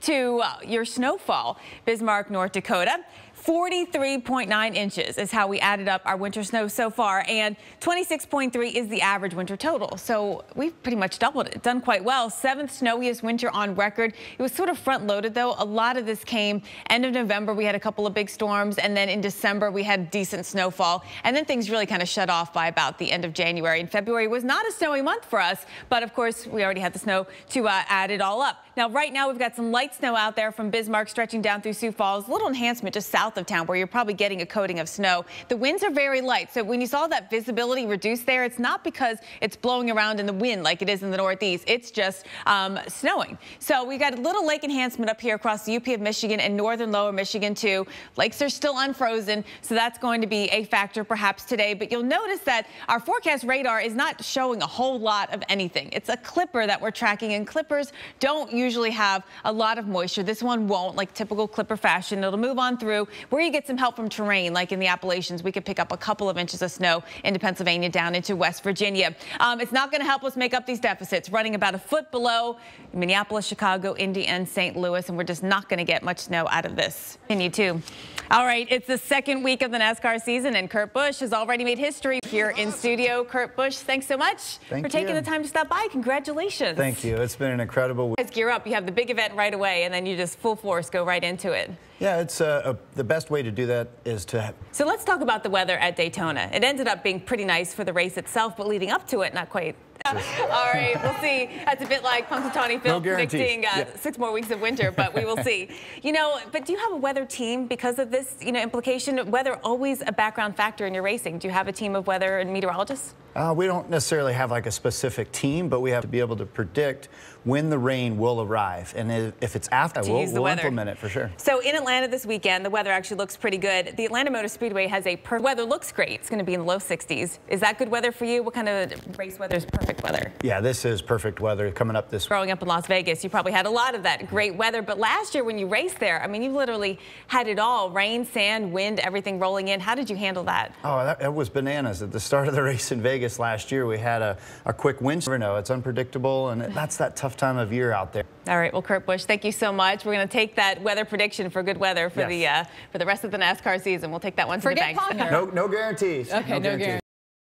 to your snowfall. Bismarck, North Dakota. 43.9 inches is how we added up our winter snow so far, and 26.3 is the average winter total. So we've pretty much doubled it, done quite well. 7th snowiest winter on record. It was sort of front loaded though. A lot of this came end of November. We had a couple of big storms, and then in December we had decent snowfall, and then things really kind of shut off by about the end of January. And February was not a snowy month for us, but of course we already had the snow to add it all up. Now right now we've got some light snow out there from Bismarck stretching down through Sioux Falls. A little enhancement just south of town where you're probably getting a coating of snow. The winds are very light, so when you saw that visibility reduced there, it's not because it's blowing around in the wind like it is in the Northeast. It's just snowing. So we got a little lake enhancement up here across the UP of Michigan and northern lower Michigan too. Lakes are still unfrozen, so that's going to be a factor perhaps today. But you'll notice that our forecast radar is not showing a whole lot of anything. It's a clipper that we're tracking, and clippers don't usually have a lot of moisture. This one won't, like typical clipper fashion. It'll move on through where you get some help from terrain, like in the Appalachians. We could pick up a couple of inches of snow into Pennsylvania down into West Virginia. It's not going to help us make up these deficits, running about a foot below Minneapolis, Chicago, Indy, and St. Louis, and we're just not going to get much snow out of this. Continue too. All right, it's the second week of the NASCAR season, and Kurt Busch has already made history here in studio. Kurt Busch, thanks so much for taking the time to stop by. Congratulations. Thank you. It's been an incredible week. Guys gear up. You have the big event right away, and then you just full force go right into it. Yeah, it's the best way to do that is to. So let's talk about the weather at Daytona. It ended up being pretty nice for the race itself, but leading up to it, not quite. All right, we'll see. That's a bit like Punxsutawney Phil predicting 6 more weeks of winter, but we will see. You know, but do you have a weather team because of this, implication? Weather always a background factor in your racing. Do you have a team of weather and meteorologists? We don't necessarily have like a specific team, but we have to be able to predict when the rain will arrive. And if it's after, we'll implement it for sure. So in Atlanta this weekend, the weather actually looks pretty good. The Atlanta Motor Speedway has weather looks great. It's going to be in the low 60s. Is that good weather for you? What kind of race weather is perfect weather? Yeah, this is perfect weather coming up this. Growing up in Las Vegas, you probably had a lot of that great weather. But last year when you raced there, I mean, you literally had it all. Rain, sand, wind, everything rolling in. How did you handle that? Oh, that was bananas. At the start of the race in Vegas last year, we had a quick wind. You never know, it's unpredictable, and that's that tough time of year out there. All right, well, Kurt Busch, thank you so much. We're going to take that weather prediction for good weather for the rest of the NASCAR season. We'll take that one to the bank. No guarantees. Okay, no guarantees.